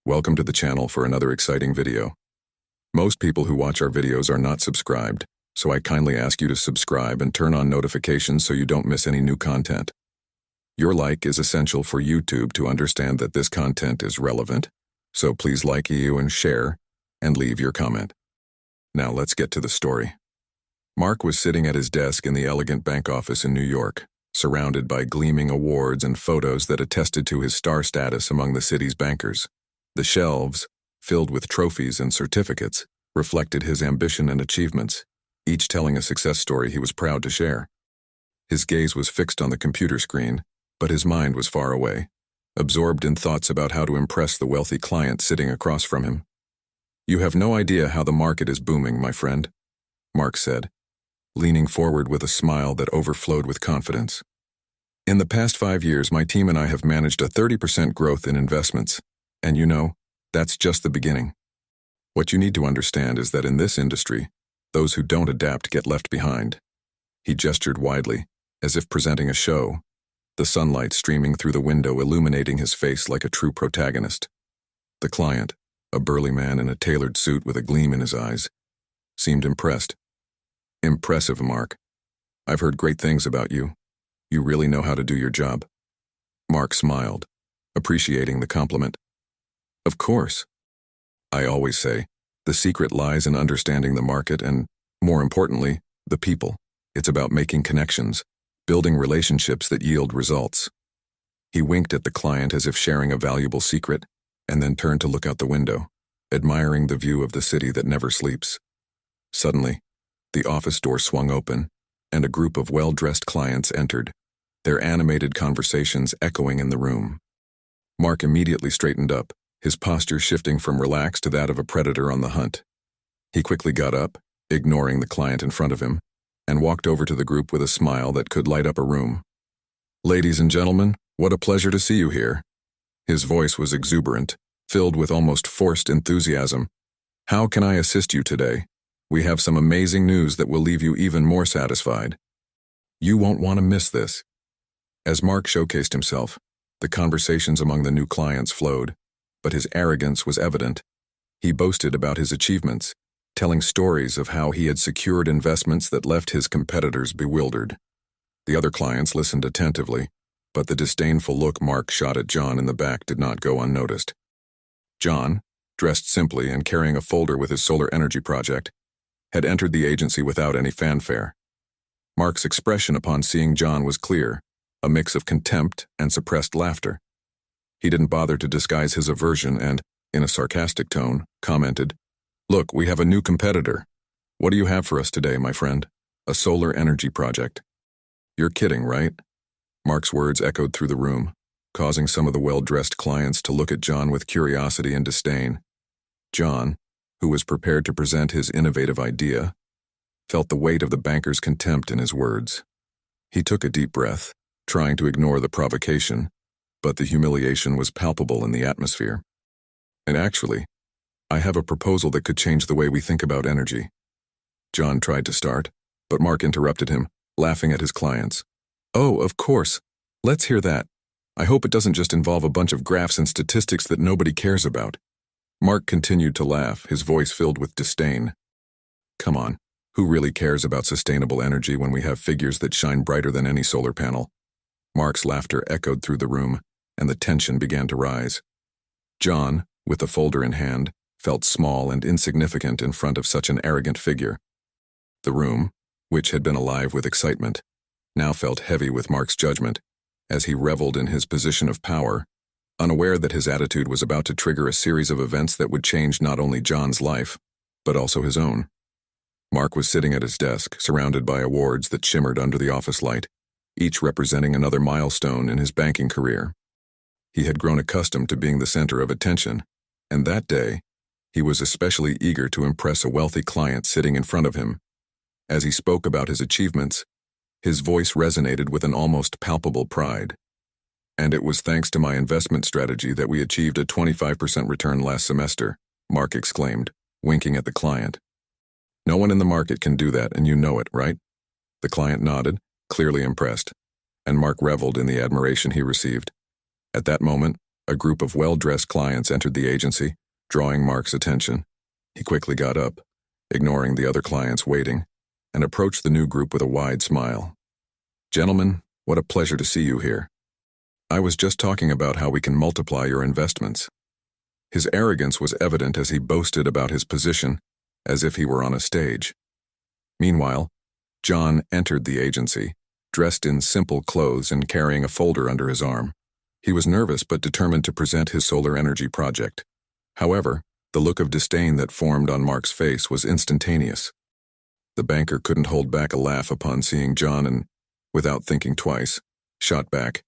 Welcome to the channel for another exciting video. Most people who watch our videos are not subscribed, so I kindly ask you to subscribe and turn on notifications so you don't miss any new content. Your like is essential for YouTube to understand that this content is relevant, so please like and share, and leave your comment. Now let's get to the story. Mark was sitting at his desk in the elegant bank office in New York, surrounded by gleaming awards and photos that attested to his star status among the city's bankers. The shelves, filled with trophies and certificates, reflected his ambition and achievements, each telling a success story he was proud to share. His gaze was fixed on the computer screen, but his mind was far away, absorbed in thoughts about how to impress the wealthy client sitting across from him. "You have no idea how the market is booming, my friend," Mark said, leaning forward with a smile that overflowed with confidence. "In the past 5 years, my team and I have managed a 30% growth in investments. And you know, that's just the beginning. What you need to understand is that in this industry, those who don't adapt get left behind." He gestured widely, as if presenting a show, the sunlight streaming through the window illuminating his face like a true protagonist. The client, a burly man in a tailored suit with a gleam in his eyes, seemed impressed. "Impressive, Mark. I've heard great things about you. You really know how to do your job." Mark smiled, appreciating the compliment. "Of course. I always say, the secret lies in understanding the market and, more importantly, the people. It's about making connections, building relationships that yield results." He winked at the client as if sharing a valuable secret, and then turned to look out the window, admiring the view of the city that never sleeps. Suddenly, the office door swung open, and a group of well-dressed clients entered, their animated conversations echoing in the room. Mark immediately straightened up, his posture shifting from relaxed to that of a predator on the hunt. He quickly got up, ignoring the client in front of him, and walked over to the group with a smile that could light up a room. "Ladies and gentlemen, what a pleasure to see you here." His voice was exuberant, filled with almost forced enthusiasm. "How can I assist you today? We have some amazing news that will leave you even more satisfied. You won't want to miss this." As Mark showcased himself, the conversations among the new clients flowed, but his arrogance was evident. He boasted about his achievements, telling stories of how he had secured investments that left his competitors bewildered. The other clients listened attentively, but the disdainful look Mark shot at John in the back did not go unnoticed. John, dressed simply and carrying a folder with his solar energy project, had entered the agency without any fanfare. Mark's expression upon seeing John was clear, a mix of contempt and suppressed laughter. He didn't bother to disguise his aversion and, in a sarcastic tone, commented, "Look, we have a new competitor. What do you have for us today, my friend? A solar energy project." "You're kidding, right?" Mark's words echoed through the room, causing some of the well-dressed clients to look at John with curiosity and disdain. John, who was prepared to present his innovative idea, felt the weight of the banker's contempt in his words. He took a deep breath, trying to ignore the provocation, but the humiliation was palpable in the atmosphere. "And actually, I have a proposal that could change the way we think about energy." John tried to start, but Mark interrupted him, laughing at his clients. "Oh, of course. Let's hear that. I hope it doesn't just involve a bunch of graphs and statistics that nobody cares about." Mark continued to laugh, his voice filled with disdain. "Come on, who really cares about sustainable energy when we have figures that shine brighter than any solar panel?" Mark's laughter echoed through the room, and the tension began to rise. John, with the folder in hand, felt small and insignificant in front of such an arrogant figure. The room, which had been alive with excitement, now felt heavy with Mark's judgment, as he reveled in his position of power, unaware that his attitude was about to trigger a series of events that would change not only John's life, but also his own. Mark was sitting at his desk, surrounded by awards that shimmered under the office light, each representing another milestone in his banking career. He had grown accustomed to being the center of attention, and that day, he was especially eager to impress a wealthy client sitting in front of him. As he spoke about his achievements, his voice resonated with an almost palpable pride. "And it was thanks to my investment strategy that we achieved a 25% return last semester," Mark exclaimed, winking at the client. "No one in the market can do that, and you know it, right?" The client nodded, clearly impressed, and Mark reveled in the admiration he received. At that moment, A group of well-dressed clients entered the agency, drawing Mark's attention. He quickly got up, ignoring the other clients waiting, and approached the new group with a wide smile. "Gentlemen, what a pleasure to see you here. I was just talking about how we can multiply your investments." His arrogance was evident as he boasted about his position, as if he were on a stage. Meanwhile, John entered the agency, dressed in simple clothes and carrying a folder under his arm. He was nervous but determined to present his solar energy project. However, the look of disdain that formed on Mark's face was instantaneous. The banker couldn't hold back a laugh upon seeing John and, without thinking twice, shot back.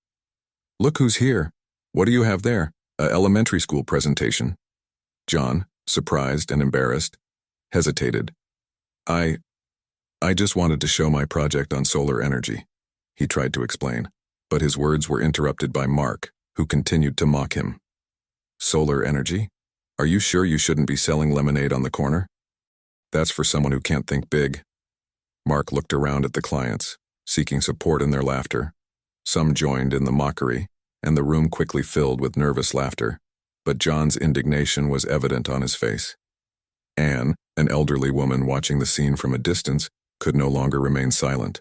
"Look who's here. What do you have there? A elementary school presentation." John, surprised and embarrassed, hesitated. I just wanted to show my project on solar energy," he tried to explain, but his words were interrupted by Mark, who continued to mock him. "Solar energy? Are you sure you shouldn't be selling lemonade on the corner? That's for someone who can't think big." Mark looked around at the clients, seeking support in their laughter. Some joined in the mockery, and the room quickly filled with nervous laughter, but John's indignation was evident on his face. Anne, an elderly woman watching the scene from a distance, could no longer remain silent.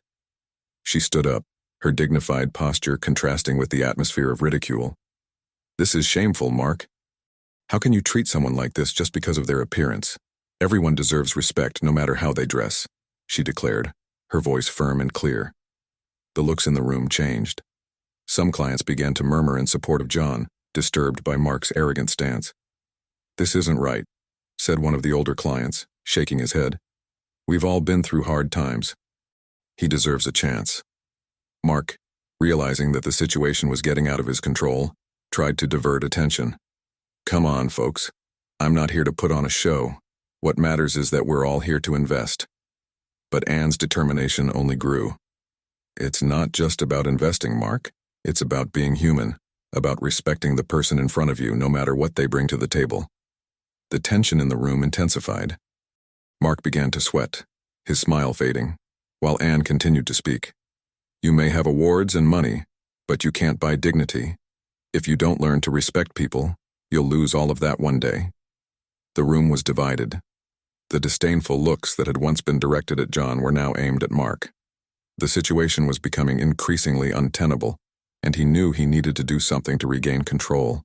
She stood up, her dignified posture contrasting with the atmosphere of ridicule. "This is shameful, Mark. How can you treat someone like this just because of their appearance? Everyone deserves respect no matter how they dress," she declared, her voice firm and clear. The looks in the room changed. Some clients began to murmur in support of John, disturbed by Mark's arrogant stance. "This isn't right," said one of the older clients, shaking his head. "We've all been through hard times. He deserves a chance." Mark, realizing that the situation was getting out of his control, tried to divert attention. "Come on, folks. I'm not here to put on a show. What matters is that we're all here to invest." But Anne's determination only grew. "It's not just about investing, Mark. It's about being human, about respecting the person in front of you no matter what they bring to the table." The tension in the room intensified. Mark began to sweat, his smile fading, while Anne continued to speak. "You may have awards and money, but you can't buy dignity. If you don't learn to respect people, you'll lose all of that one day." The room was divided. The disdainful looks that had once been directed at John were now aimed at Mark. The situation was becoming increasingly untenable, and he knew he needed to do something to regain control.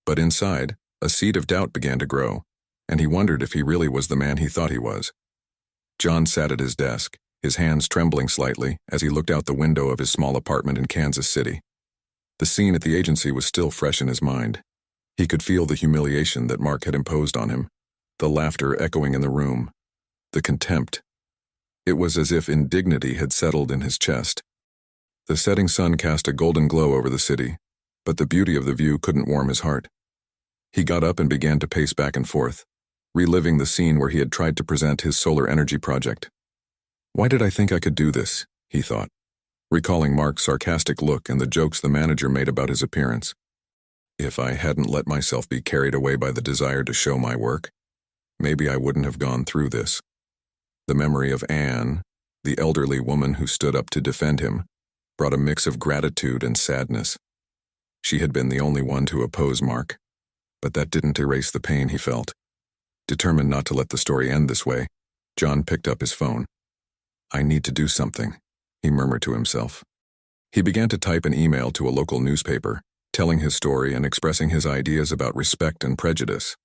But inside, a seed of doubt began to grow, and he wondered if he really was the man he thought he was. John sat at his desk, his hands trembling slightly as he looked out the window of his small apartment in Kansas City. The scene at the agency was still fresh in his mind. He could feel the humiliation that Mark had imposed on him, the laughter echoing in the room, the contempt. It was as if indignity had settled in his chest. The setting sun cast a golden glow over the city, but the beauty of the view couldn't warm his heart. He got up and began to pace back and forth, reliving the scene where he had tried to present his solar energy project. "Why did I think I could do this?" he thought, recalling Mark's sarcastic look and the jokes the manager made about his appearance. "If I hadn't let myself be carried away by the desire to show my work, maybe I wouldn't have gone through this." The memory of Anne, the elderly woman who stood up to defend him, brought a mix of gratitude and sadness. She had been the only one to oppose Mark, but that didn't erase the pain he felt. Determined not to let the story end this way, John picked up his phone. "I need to do something," he murmured to himself. He began to type an email to a local newspaper, telling his story and expressing his ideas about respect and prejudice.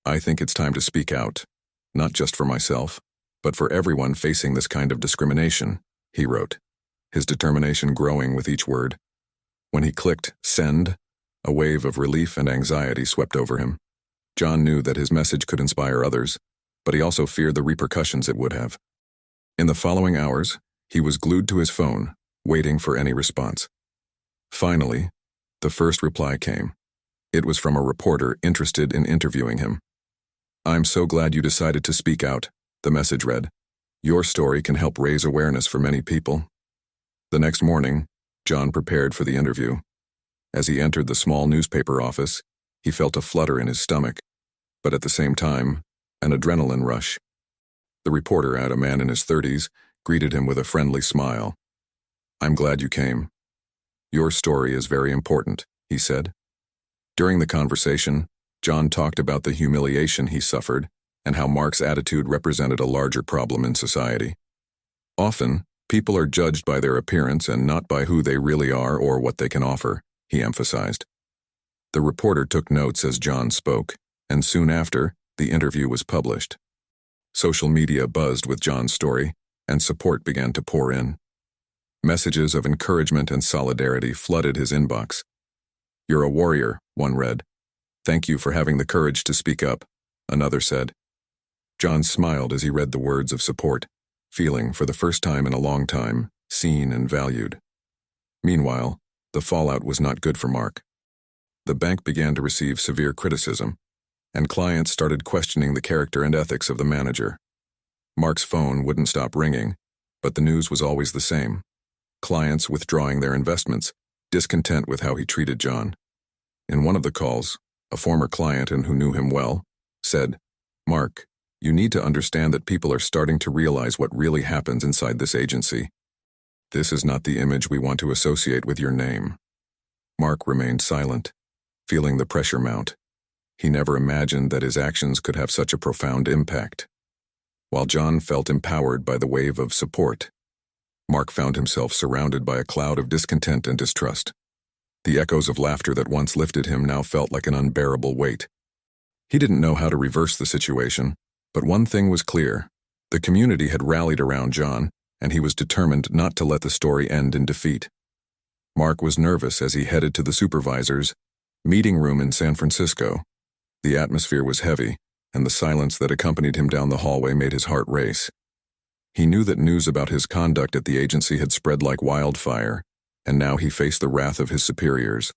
"I think it's time to speak out, not just for myself, but for everyone facing this kind of discrimination," he wrote, his determination growing with each word. When he clicked send, a wave of relief and anxiety swept over him. John knew that his message could inspire others, but he also feared the repercussions it would have. In the following hours, he was glued to his phone, waiting for any response. Finally, the first reply came. It was from a reporter interested in interviewing him. "I'm so glad you decided to speak out," the message read. "Your story can help raise awareness for many people." The next morning, John prepared for the interview. As he entered the small newspaper office, he felt a flutter in his stomach, but at the same time, an adrenaline rush. The reporter, a man in his 30s, greeted him with a friendly smile. "I'm glad you came. Your story is very important," he said. During the conversation, John talked about the humiliation he suffered and how Mark's attitude represented a larger problem in society. Often, people are judged by their appearance and not by who they really are or what they can offer, he emphasized. The reporter took notes as John spoke, and soon after, the interview was published. Social media buzzed with John's story, and support began to pour in. Messages of encouragement and solidarity flooded his inbox. "You're a warrior," one read. "Thank you for having the courage to speak up," another said. John smiled as he read the words of support, feeling, for the first time in a long time, seen and valued. Meanwhile, the fallout was not good for Mark. The bank began to receive severe criticism, and clients started questioning the character and ethics of the manager. Mark's phone wouldn't stop ringing, but the news was always the same. Clients withdrawing their investments, discontent with how he treated John. In one of the calls, a former client and who knew him well, said, "Mark, you need to understand that people are starting to realize what really happens inside this agency. This is not the image we want to associate with your name." Mark remained silent, feeling the pressure mount. He never imagined that his actions could have such a profound impact. While John felt empowered by the wave of support, Mark found himself surrounded by a cloud of discontent and distrust. The echoes of laughter that once lifted him now felt like an unbearable weight. He didn't know how to reverse the situation, but one thing was clear. The community had rallied around John, and he was determined not to let the story end in defeat. Mark was nervous as he headed to the supervisor's meeting room in San Francisco. The atmosphere was heavy, and the silence that accompanied him down the hallway made his heart race. He knew that news about his conduct at the agency had spread like wildfire, and now he faced the wrath of his superiors.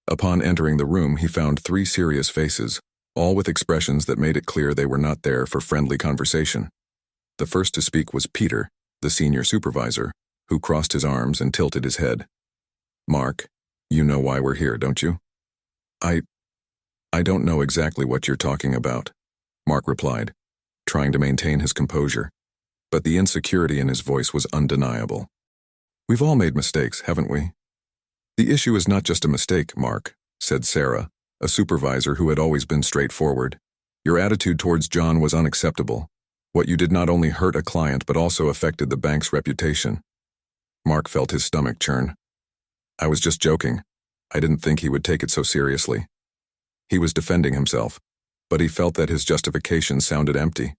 Upon entering the room, he found 3 serious faces, all with expressions that made it clear they were not there for friendly conversation. The first to speak was Peter, the senior supervisor, who crossed his arms and tilted his head. "Mark, you know why we're here, don't you?" I don't know exactly what you're talking about," Mark replied, trying to maintain his composure, but the insecurity in his voice was undeniable. "We've all made mistakes, haven't we?" "The issue is not just a mistake, Mark," said Sarah, a supervisor who had always been straightforward. "Your attitude towards John was unacceptable. What you did not only hurt a client but also affected the bank's reputation." Mark felt his stomach churn. "I was just joking. I didn't think he would take it so seriously." He was defending himself, but he felt that his justification sounded empty.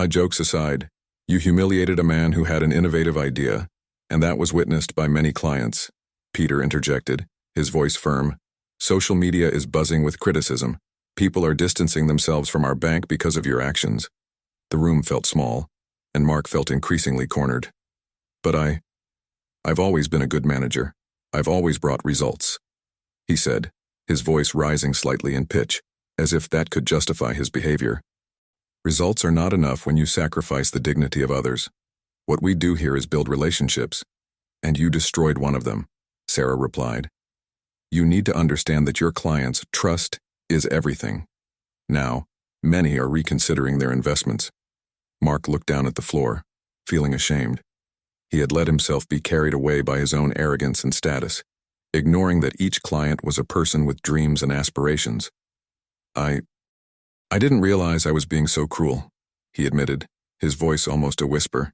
"Jokes aside, you humiliated a man who had an innovative idea, and that was witnessed by many clients," Peter interjected, his voice firm. "Social media is buzzing with criticism. People are distancing themselves from our bank because of your actions." The room felt small, and Mark felt increasingly cornered. "But I've always been a good manager. I've always brought results," he said, his voice rising slightly in pitch, as if that could justify his behavior. "Results are not enough when you sacrifice the dignity of others. What we do here is build relationships, and you destroyed one of them," Sarah replied. "You need to understand that your clients' trust is everything. Now, many are reconsidering their investments." Mark looked down at the floor, feeling ashamed. He had let himself be carried away by his own arrogance and status, ignoring that each client was a person with dreams and aspirations. I didn't realize I was being so cruel," he admitted, his voice almost a whisper.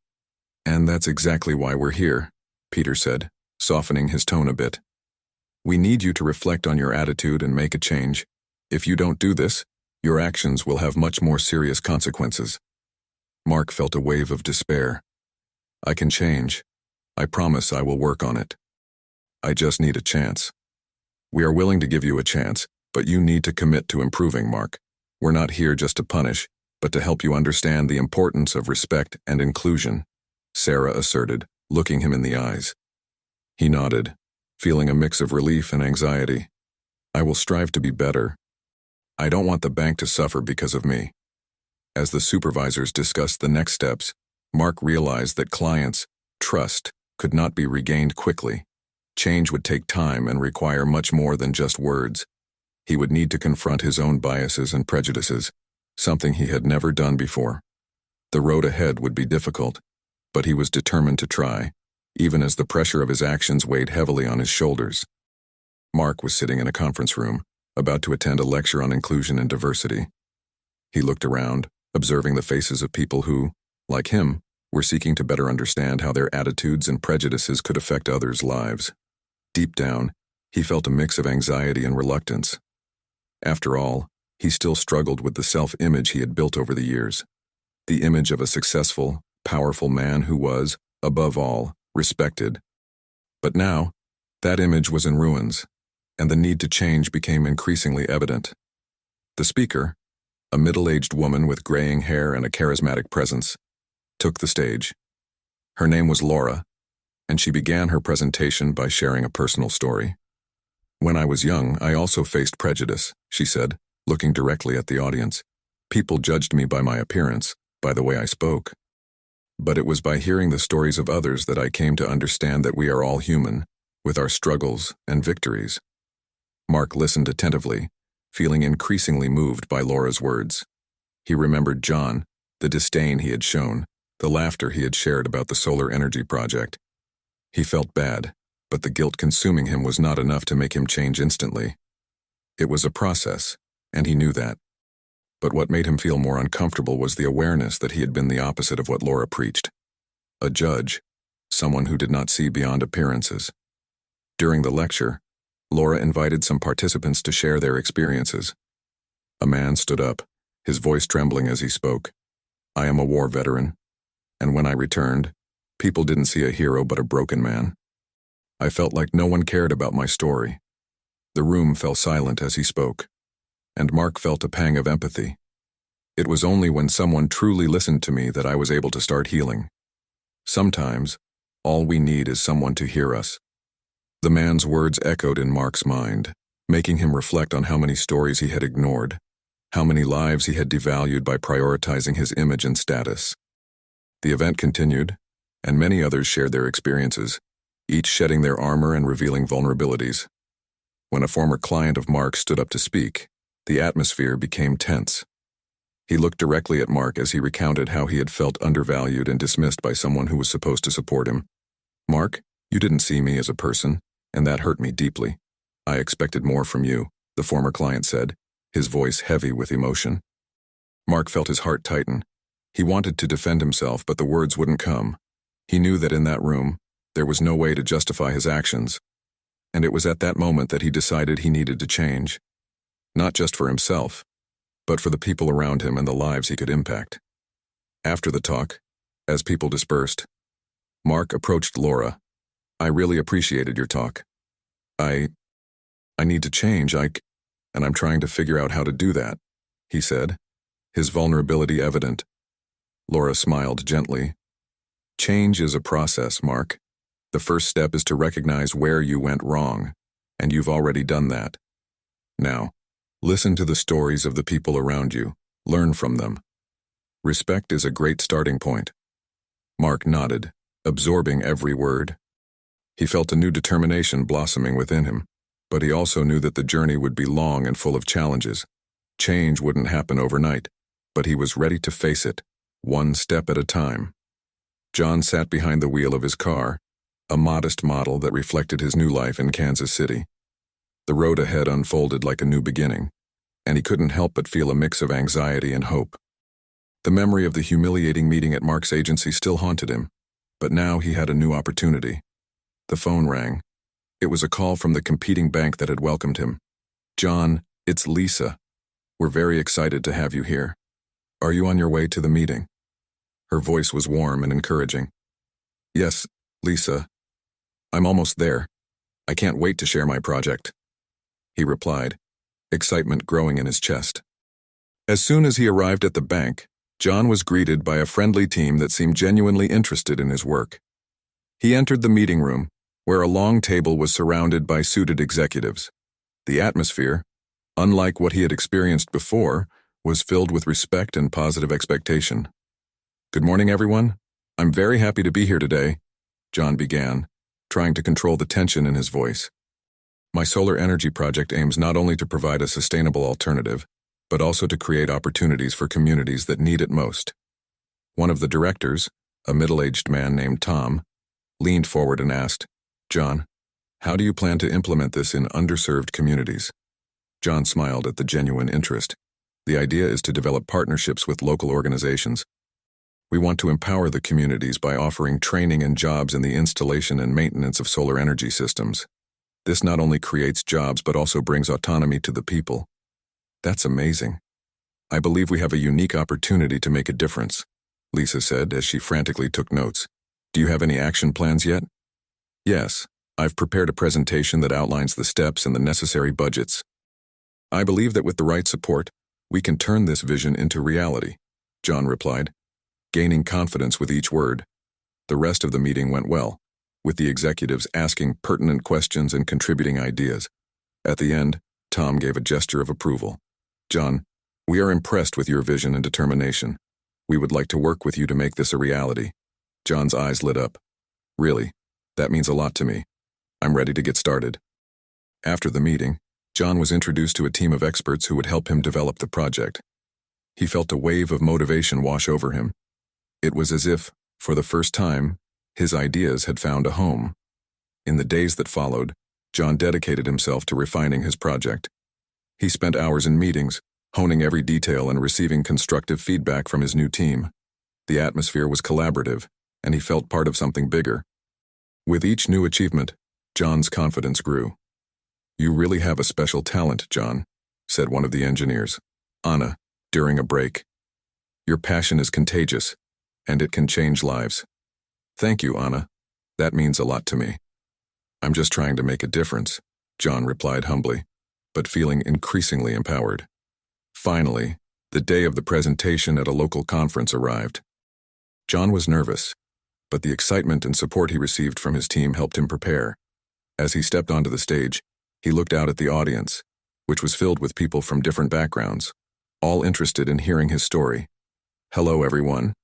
"And that's exactly why we're here," Peter said, softening his tone a bit. "We need you to reflect on your attitude and make a change. If you don't do this, your actions will have much more serious consequences." Mark felt a wave of despair. "I can change. I promise I will work on it. I just need a chance." "We are willing to give you a chance, but you need to commit to improving, Mark. We're not here just to punish, but to help you understand the importance of respect and inclusion," Sarah asserted, looking him in the eyes. He nodded, feeling a mix of relief and anxiety. "I will strive to be better. I don't want the bank to suffer because of me." As the supervisors discussed the next steps, Mark realized that clients' trust could not be regained quickly. Change would take time and require much more than just words. He would need to confront his own biases and prejudices, something he had never done before. The road ahead would be difficult, but he was determined to try, even as the pressure of his actions weighed heavily on his shoulders. Mark was sitting in a conference room, about to attend a lecture on inclusion and diversity. He looked around, observing the faces of people who, like him, were seeking to better understand how their attitudes and prejudices could affect others' lives. Deep down, he felt a mix of anxiety and reluctance. After all, he still struggled with the self-image he had built over the years. The image of a successful, powerful man who was, above all, respected. But now, that image was in ruins, and the need to change became increasingly evident. The speaker, a middle-aged woman with graying hair and a charismatic presence, took the stage. Her name was Laura, and she began her presentation by sharing a personal story. "When I was young, I also faced prejudice," she said, looking directly at the audience. "People judged me by my appearance, by the way I spoke. But it was by hearing the stories of others that I came to understand that we are all human, with our struggles and victories." Mark listened attentively, feeling increasingly moved by Laura's words. He remembered John, the disdain he had shown, the laughter he had shared about the solar energy project. He felt bad, but the guilt consuming him was not enough to make him change instantly. It was a process, and he knew that. But what made him feel more uncomfortable was the awareness that he had been the opposite of what Laura preached. A judge, someone who did not see beyond appearances. During the lecture, Laura invited some participants to share their experiences. A man stood up, his voice trembling as he spoke. "I am a war veteran, and when I returned, people didn't see a hero but a broken man. I felt like no one cared about my story." The room fell silent as he spoke, and Mark felt a pang of empathy. It was only when someone truly listened to me that I was able to start healing. Sometimes, all we need is someone to hear us. The man's words echoed in Mark's mind, making him reflect on how many stories he had ignored, how many lives he had devalued by prioritizing his image and status. The event continued, and many others shared their experiences, each shedding their armor and revealing vulnerabilities. When a former client of Mark stood up to speak, the atmosphere became tense. He looked directly at Mark as he recounted how he had felt undervalued and dismissed by someone who was supposed to support him. "Mark, you didn't see me as a person, and that hurt me deeply. I expected more from you," the former client said, his voice heavy with emotion. Mark felt his heart tighten. He wanted to defend himself, but the words wouldn't come. He knew that in that room, there was no way to justify his actions. And it was at that moment that he decided he needed to change. Not just for himself, but for the people around him and the lives he could impact. After the talk, as people dispersed, Mark approached Laura. "I really appreciated your talk. I need to change, and I'm trying to figure out how to do that," he said, his vulnerability evident. Laura smiled gently. "Change is a process, Mark. The first step is to recognize where you went wrong, and you've already done that. Now, listen to the stories of the people around you. Learn from them. Respect is a great starting point." Mark nodded, absorbing every word. He felt a new determination blossoming within him, but he also knew that the journey would be long and full of challenges. Change wouldn't happen overnight, but he was ready to face it, one step at a time. John sat behind the wheel of his car, a modest model that reflected his new life in Kansas City. The road ahead unfolded like a new beginning, and he couldn't help but feel a mix of anxiety and hope. The memory of the humiliating meeting at Mark's agency still haunted him, but now he had a new opportunity. The phone rang. It was a call from the competing bank that had welcomed him. "John, it's Lisa. We're very excited to have you here. Are you on your way to the meeting?" Her voice was warm and encouraging. "Yes, Lisa. I'm almost there. I can't wait to share my project," he replied, excitement growing in his chest. As soon as he arrived at the bank, John was greeted by a friendly team that seemed genuinely interested in his work. He entered the meeting room, where a long table was surrounded by suited executives. The atmosphere, unlike what he had experienced before, was filled with respect and positive expectation. "Good morning, everyone. I'm very happy to be here today," John began, trying to control the tension in his voice. "My solar energy project aims not only to provide a sustainable alternative, but also to create opportunities for communities that need it most." One of the directors, a middle-aged man named Tom, leaned forward and asked, "John, how do you plan to implement this in underserved communities?" John smiled at the genuine interest. The idea is to develop partnerships with local organizations. We want to empower the communities by offering training and jobs in the installation and maintenance of solar energy systems. This not only creates jobs but also brings autonomy to the people. That's amazing. I believe we have a unique opportunity to make a difference, Lisa said as she frantically took notes. Do you have any action plans yet? Yes, I've prepared a presentation that outlines the steps and the necessary budgets. I believe that with the right support, we can turn this vision into reality, John replied, gaining confidence with each word. The rest of the meeting went well, with the executives asking pertinent questions and contributing ideas. At the end, Tom gave a gesture of approval. John, we are impressed with your vision and determination. We would like to work with you to make this a reality. John's eyes lit up. Really, that means a lot to me. I'm ready to get started. After the meeting, John was introduced to a team of experts who would help him develop the project. He felt a wave of motivation wash over him. It was as if, for the first time, his ideas had found a home. In the days that followed, John dedicated himself to refining his project. He spent hours in meetings, honing every detail and receiving constructive feedback from his new team. The atmosphere was collaborative, and he felt part of something bigger. With each new achievement, John's confidence grew. You really have a special talent, John, said one of the engineers, Anna, during a break. Your passion is contagious, and it can change lives. Thank you, Anna. That means a lot to me. I'm just trying to make a difference, John replied humbly, but feeling increasingly empowered. Finally, the day of the presentation at a local conference arrived. John was nervous, but the excitement and support he received from his team helped him prepare. As he stepped onto the stage, he looked out at the audience, which was filled with people from different backgrounds, all interested in hearing his story. Hello, everyone.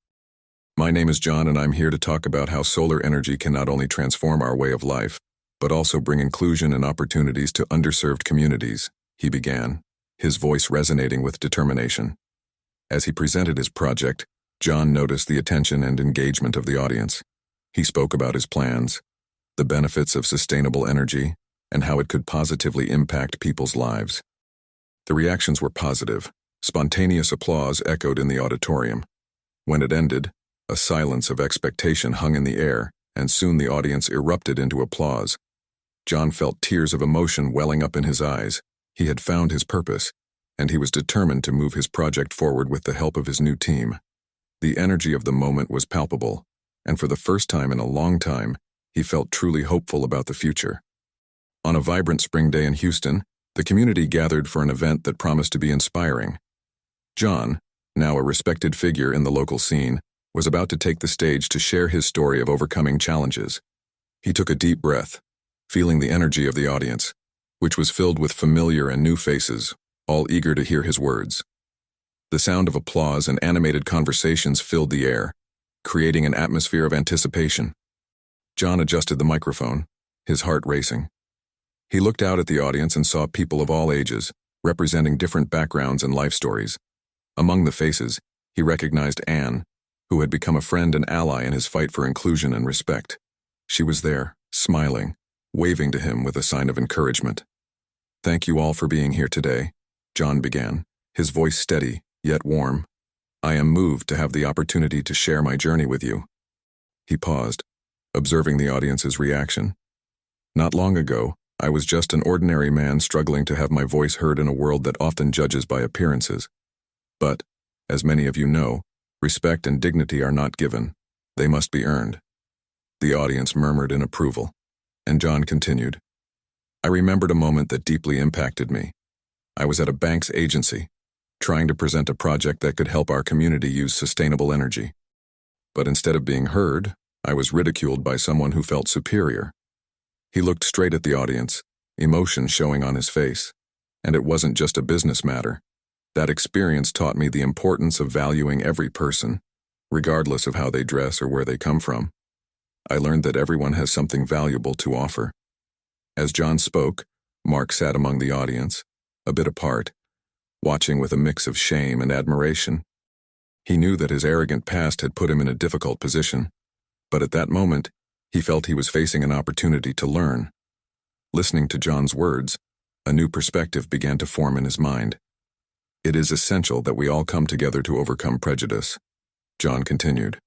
My name is John, and I'm here to talk about how solar energy can not only transform our way of life, but also bring inclusion and opportunities to underserved communities, he began, his voice resonating with determination. As he presented his project, John noticed the attention and engagement of the audience. He spoke about his plans, the benefits of sustainable energy, and how it could positively impact people's lives. The reactions were positive. Spontaneous applause echoed in the auditorium. When it ended, a silence of expectation hung in the air, and soon the audience erupted into applause. John felt tears of emotion welling up in his eyes. He had found his purpose, and he was determined to move his project forward with the help of his new team. The energy of the moment was palpable, and for the first time in a long time, he felt truly hopeful about the future. On a vibrant spring day in Houston, the community gathered for an event that promised to be inspiring. John, now a respected figure in the local scene, was about to take the stage to share his story of overcoming challenges. He took a deep breath, feeling the energy of the audience, which was filled with familiar and new faces, all eager to hear his words. The sound of applause and animated conversations filled the air, creating an atmosphere of anticipation. John adjusted the microphone, his heart racing. He looked out at the audience and saw people of all ages, representing different backgrounds and life stories. Among the faces, he recognized Anne, who had become a friend and ally in his fight for inclusion and respect. She was there, smiling, waving to him with a sign of encouragement. Thank you all for being here today, John began, his voice steady, yet warm. I am moved to have the opportunity to share my journey with you. He paused, observing the audience's reaction. Not long ago, I was just an ordinary man struggling to have my voice heard in a world that often judges by appearances. But, as many of you know, respect and dignity are not given. They must be earned. The audience murmured in approval, and John continued. I remembered a moment that deeply impacted me. I was at a bank's agency, trying to present a project that could help our community use sustainable energy. But instead of being heard, I was ridiculed by someone who felt superior. He looked straight at the audience, emotion showing on his face, and it wasn't just a business matter. That experience taught me the importance of valuing every person, regardless of how they dress or where they come from. I learned that everyone has something valuable to offer. As John spoke, Mark sat among the audience, a bit apart, watching with a mix of shame and admiration. He knew that his arrogant past had put him in a difficult position, but at that moment, he felt he was facing an opportunity to learn. Listening to John's words, A new perspective began to form in his mind. It is essential that we all come together to overcome prejudice, John continued.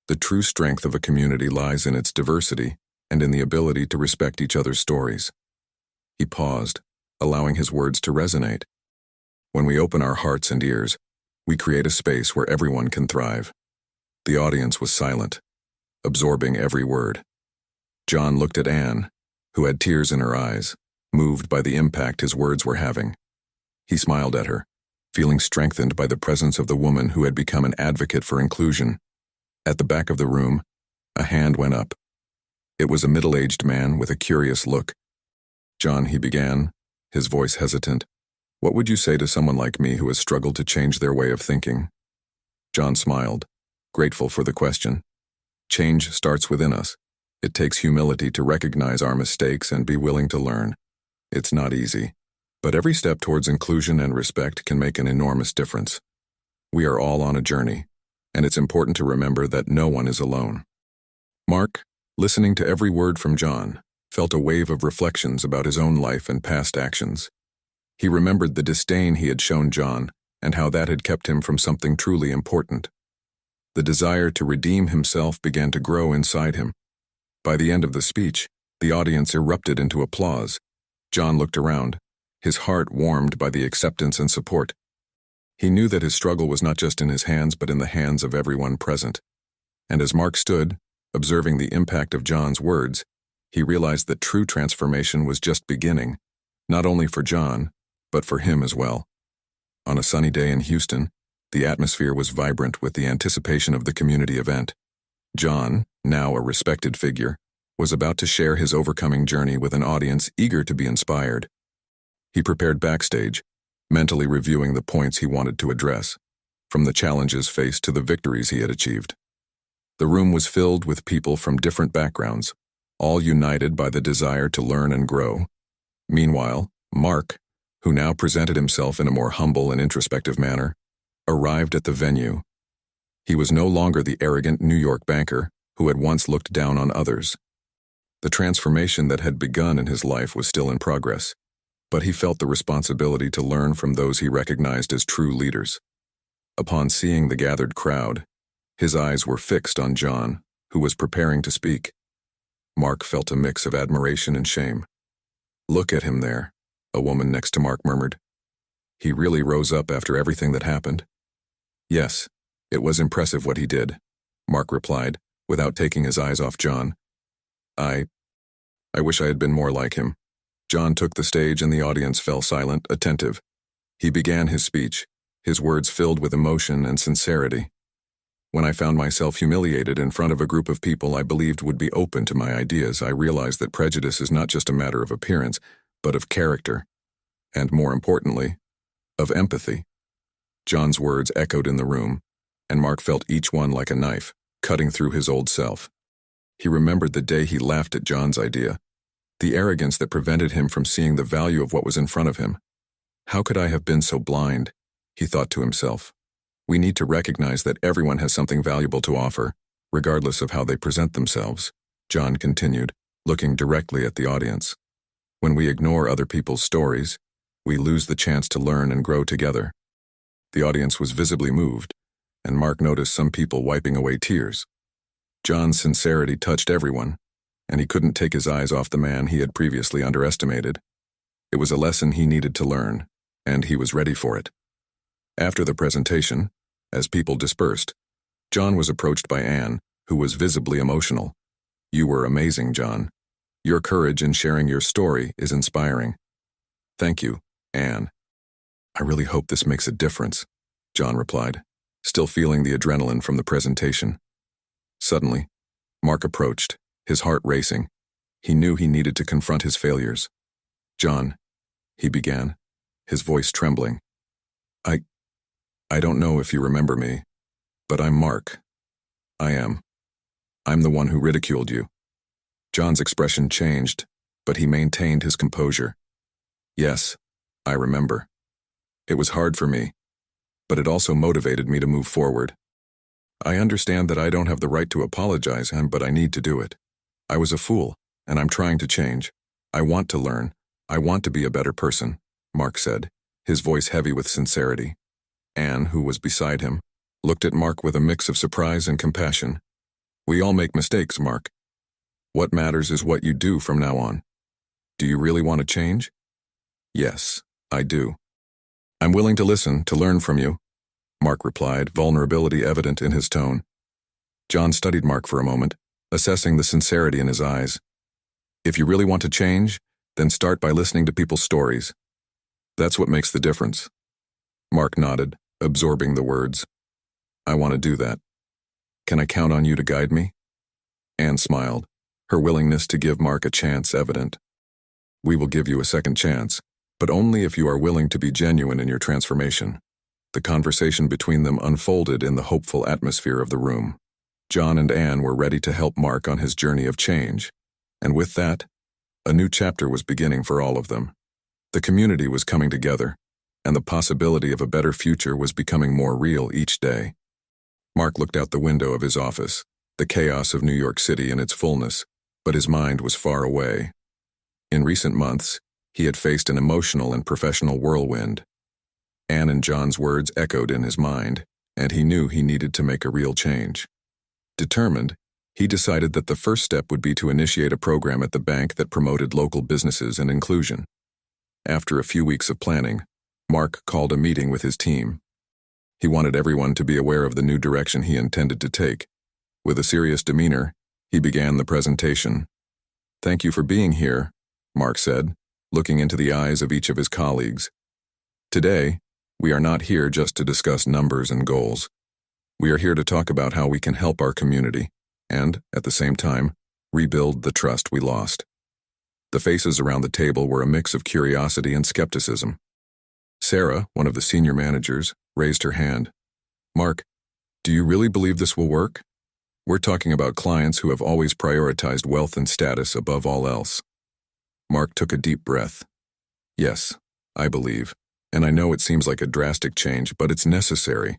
The true strength of a community lies in its diversity and in the ability to respect each other's stories. He paused, allowing his words to resonate. When we open our hearts and ears, we create a space where everyone can thrive. The audience was silent, absorbing every word. John looked at Anne, who had tears in her eyes, moved by the impact his words were having. He smiled at her, feeling strengthened by the presence of the woman who had become an advocate for inclusion. At the back of the room, a hand went up. It was a middle-aged man with a curious look. "John," he began, his voice hesitant, "what would you say to someone like me who has struggled to change their way of thinking?" John smiled, grateful for the question. Change starts within us. It takes humility to recognize our mistakes and be willing to learn. It's not easy, but every step towards inclusion and respect can make an enormous difference. We are all on a journey, and it's important to remember that no one is alone. Mark, listening to every word from John, felt a wave of reflections about his own life and past actions. He remembered the disdain he had shown John and how that had kept him from something truly important. The desire to redeem himself began to grow inside him. By the end of the speech, the audience erupted into applause. John looked around, his heart warmed by the acceptance and support. He knew that his struggle was not just in his hands but in the hands of everyone present. And as Mark stood, observing the impact of John's words, he realized that true transformation was just beginning, not only for John, but for him as well. On a sunny day in Houston, the atmosphere was vibrant with the anticipation of the community event. John, now a respected figure, was about to share his overcoming journey with an audience eager to be inspired. He prepared backstage, mentally reviewing the points he wanted to address, from the challenges faced to the victories he had achieved. The room was filled with people from different backgrounds, all united by the desire to learn and grow. Meanwhile, Mark, who now presented himself in a more humble and introspective manner, arrived at the venue. He was no longer the arrogant New York banker who had once looked down on others. The transformation that had begun in his life was still in progress, but he felt the responsibility to learn from those he recognized as true leaders. Upon seeing the gathered crowd, his eyes were fixed on John, who was preparing to speak. Mark felt a mix of admiration and shame. "Look at him there," a woman next to Mark murmured. "He really rose up after everything that happened." "Yes, it was impressive what he did," Mark replied, without taking his eyes off John. I wish I had been more like him." John took the stage and the audience fell silent, attentive. He began his speech, his words filled with emotion and sincerity. "When I found myself humiliated in front of a group of people I believed would be open to my ideas, I realized that prejudice is not just a matter of appearance, but of character, and more importantly, of empathy." John's words echoed in the room, and Mark felt each one like a knife, cutting through his old self. He remembered the day he laughed at John's idea, the arrogance that prevented him from seeing the value of what was in front of him. "How could I have been so blind?" he thought to himself. We need to recognize that everyone has something valuable to offer, regardless of how they present themselves, John continued, looking directly at the audience. When we ignore other people's stories, we lose the chance to learn and grow together. The audience was visibly moved, and Mark noticed some people wiping away tears. John's sincerity touched everyone, and he couldn't take his eyes off the man he had previously underestimated. It was a lesson he needed to learn, and he was ready for it. After the presentation, as people dispersed, John was approached by Anne, who was visibly emotional. "You were amazing, John. Your courage in sharing your story is inspiring." "Thank you, Anne. I really hope this makes a difference," John replied, still feeling the adrenaline from the presentation. Suddenly, Mark approached, his heart racing. He knew he needed to confront his failures. "John," he began, his voice trembling. I don't know if you remember me, but I'm Mark. I'm the one who ridiculed you." John's expression changed, but he maintained his composure. "Yes, I remember. It was hard for me, but it also motivated me to move forward. I understand that I don't have the right to apologize, but I need to do it. I was a fool, and I'm trying to change. I want to learn. I want to be a better person, Mark said, his voice heavy with sincerity. Anne, who was beside him, looked at Mark with a mix of surprise and compassion. We all make mistakes, Mark. What matters is what you do from now on. Do you really want to change? Yes, I do. I'm willing to listen, to learn from you, Mark replied, vulnerability evident in his tone. John studied Mark for a moment, assessing the sincerity in his eyes. If you really want to change, then start by listening to people's stories. That's what makes the difference. Mark nodded, absorbing the words. I want to do that. Can I count on you to guide me? Anne smiled, her willingness to give Mark a chance evident. We will give you a second chance, but only if you are willing to be genuine in your transformation. The conversation between them unfolded in the hopeful atmosphere of the room. John and Anne were ready to help Mark on his journey of change, and with that, a new chapter was beginning for all of them. The community was coming together, and the possibility of a better future was becoming more real each day. Mark looked out the window of his office, the chaos of New York City in its fullness, but his mind was far away. In recent months, he had faced an emotional and professional whirlwind. Anne and John's words echoed in his mind, and he knew he needed to make a real change. Determined, he decided that the first step would be to initiate a program at the bank that promoted local businesses and inclusion. After a few weeks of planning, Mark called a meeting with his team. He wanted everyone to be aware of the new direction he intended to take. With a serious demeanor, he began the presentation. Thank you for being here, Mark said, looking into the eyes of each of his colleagues. Today, we are not here just to discuss numbers and goals. We are here to talk about how we can help our community and, at the same time, rebuild the trust we lost. The faces around the table were a mix of curiosity and skepticism. Sarah, one of the senior managers, raised her hand. Mark, do you really believe this will work? We're talking about clients who have always prioritized wealth and status above all else. Mark took a deep breath. Yes, I believe, and I know it seems like a drastic change, but it's necessary.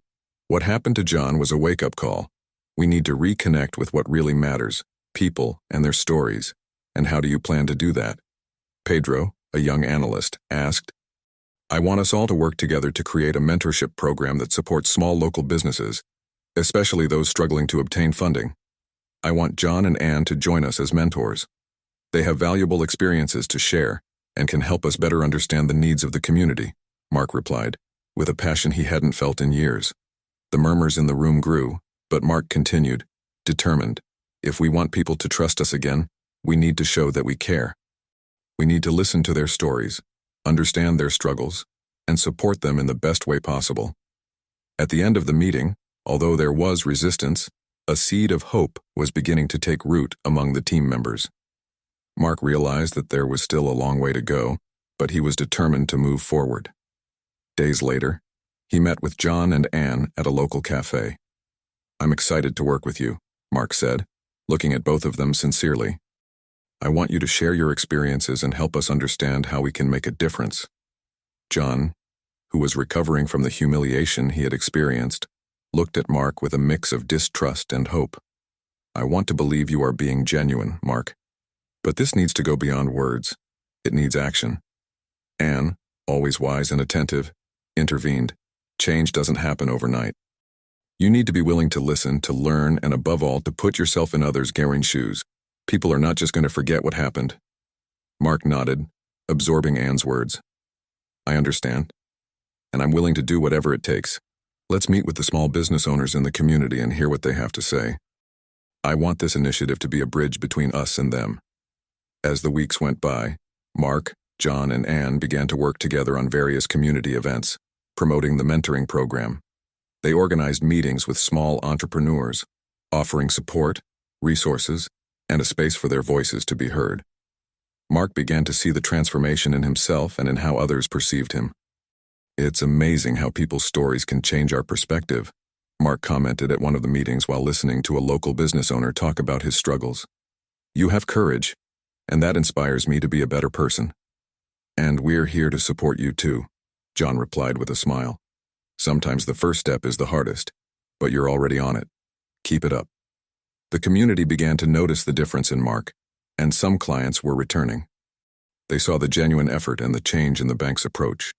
What happened to John was a wake-up call. We need to reconnect with what really matters, people and their stories. And how do you plan to do that? Pedro, a young analyst, asked. I want us all to work together to create a mentorship program that supports small local businesses, especially those struggling to obtain funding. I want John and Anne to join us as mentors. They have valuable experiences to share and can help us better understand the needs of the community, Mark replied, with a passion he hadn't felt in years. The murmurs in the room grew, but Mark continued, determined. If we want people to trust us again, we need to show that we care. We need to listen to their stories, understand their struggles, and support them in the best way possible. At the end of the meeting, although there was resistance, a seed of hope was beginning to take root among the team members. Mark realized that there was still a long way to go, but he was determined to move forward. Days later, he met with John and Anne at a local cafe. I'm excited to work with you, Mark said, looking at both of them sincerely. I want you to share your experiences and help us understand how we can make a difference. John, who was recovering from the humiliation he had experienced, looked at Mark with a mix of distrust and hope. I want to believe you are being genuine, Mark. But this needs to go beyond words. It needs action. Anne, always wise and attentive, intervened. Change doesn't happen overnight. You need to be willing to listen, to learn, and above all, to put yourself in others' Garing shoes. People are not just going to forget what happened. Mark nodded, absorbing Anne's words. I understand, and I'm willing to do whatever it takes. Let's meet with the small business owners in the community and hear what they have to say. I want this initiative to be a bridge between us and them. As the weeks went by, Mark, John, and Anne began to work together on various community events, promoting the mentoring program. They organized meetings with small entrepreneurs, offering support, resources, and a space for their voices to be heard. Mark began to see the transformation in himself and in how others perceived him. It's amazing how people's stories can change our perspective, Mark commented at one of the meetings while listening to a local business owner talk about his struggles. You have courage, and that inspires me to be a better person. And we're here to support you too, John replied with a smile. Sometimes the first step is the hardest, but you're already on it. Keep it up. The community began to notice the difference in Mark, and some clients were returning. They saw the genuine effort and the change in the bank's approach.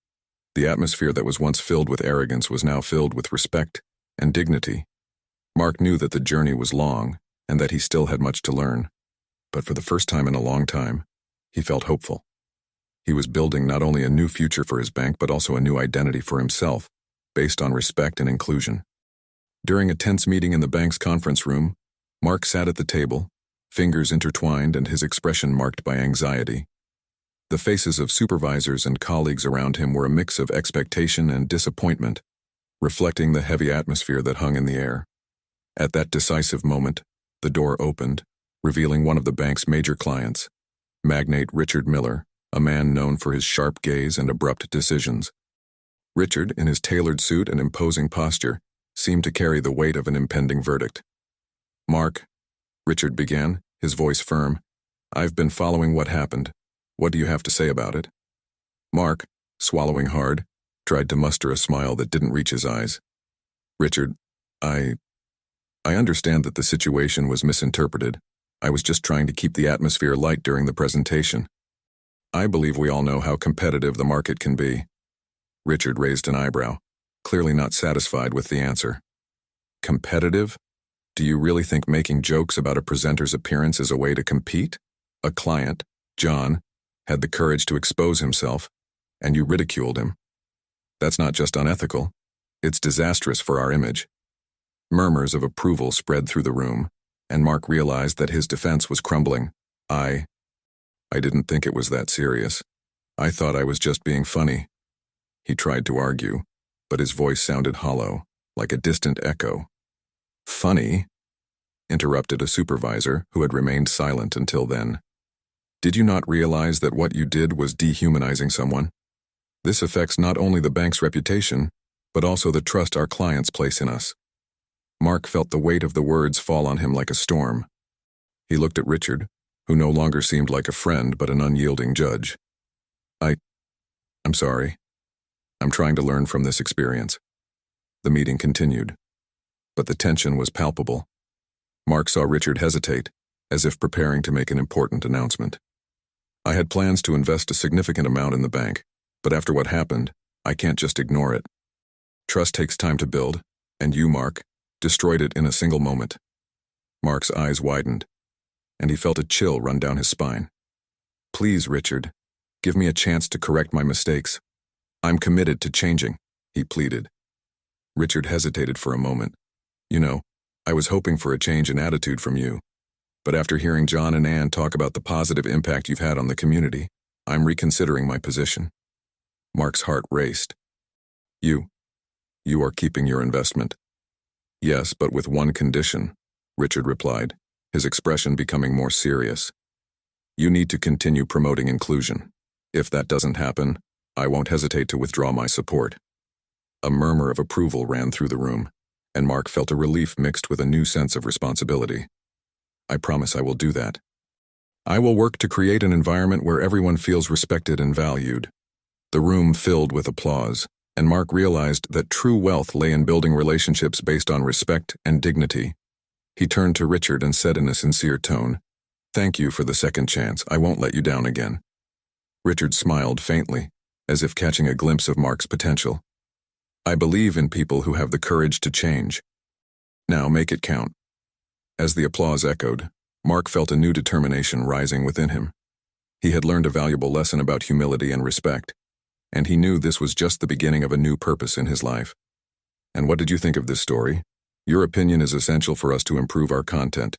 The atmosphere that was once filled with arrogance was now filled with respect and dignity. Mark knew that the journey was long and that he still had much to learn. But for the first time in a long time, he felt hopeful. He was building not only a new future for his bank but also a new identity for himself, based on respect and inclusion. During a tense meeting in the bank's conference room, Mark sat at the table, fingers intertwined and his expression marked by anxiety. The faces of supervisors and colleagues around him were a mix of expectation and disappointment, reflecting the heavy atmosphere that hung in the air. At that decisive moment, the door opened, revealing one of the bank's major clients, magnate Richard Miller, a man known for his sharp gaze and abrupt decisions. Richard, in his tailored suit and imposing posture, seemed to carry the weight of an impending verdict. "Mark," Richard began, his voice firm, "I've been following what happened. What do you have to say about it?" Mark, swallowing hard, tried to muster a smile that didn't reach his eyes. "Richard, I understand that the situation was misinterpreted. I was just trying to keep the atmosphere light during the presentation. I believe we all know how competitive the market can be." Richard raised an eyebrow, clearly not satisfied with the answer. "Competitive? Do you really think making jokes about a presenter's appearance is a way to compete? A client, John, had the courage to expose himself, and you ridiculed him. That's not just unethical, it's disastrous for our image." Murmurs of approval spread through the room, and Mark realized that his defense was crumbling. I didn't think it was that serious. I thought I was just being funny." He tried to argue, but his voice sounded hollow, like a distant echo. "Funny?" interrupted a supervisor who had remained silent until then. "Did you not realize that what you did was dehumanizing someone? This affects not only the bank's reputation, but also the trust our clients place in us." Mark felt the weight of the words fall on him like a storm. He looked at Richard, who no longer seemed like a friend but an unyielding judge. I'm sorry. I'm trying to learn from this experience." The meeting continued, but the tension was palpable. Mark saw Richard hesitate, as if preparing to make an important announcement. "I had plans to invest a significant amount in the bank, but after what happened, I can't just ignore it. Trust takes time to build, and you, Mark, destroyed it in a single moment." Mark's eyes widened, and he felt a chill run down his spine. "Please, Richard, give me a chance to correct my mistakes. I'm committed to changing," he pleaded. Richard hesitated for a moment. "You know, I was hoping for a change in attitude from you. But after hearing John and Ann talk about the positive impact you've had on the community, I'm reconsidering my position." Mark's heart raced. You are keeping your investment." "Yes, but with one condition," Richard replied, his expression becoming more serious. "You need to continue promoting inclusion. If that doesn't happen, I won't hesitate to withdraw my support." A murmur of approval ran through the room, and Mark felt a relief mixed with a new sense of responsibility. "I promise I will do that. I will work to create an environment where everyone feels respected and valued." The room filled with applause, and Mark realized that true wealth lay in building relationships based on respect and dignity. He turned to Richard and said in a sincere tone, "Thank you for the second chance. I won't let you down again." Richard smiled faintly, as if catching a glimpse of Mark's potential. "I believe in people who have the courage to change. Now make it count." As the applause echoed, Mark felt a new determination rising within him. He had learned a valuable lesson about humility and respect, and he knew this was just the beginning of a new purpose in his life. And what did you think of this story? Your opinion is essential for us to improve our content.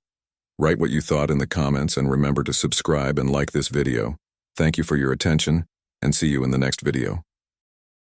Write what you thought in the comments and remember to subscribe and like this video. Thank you for your attention, and see you in the next video.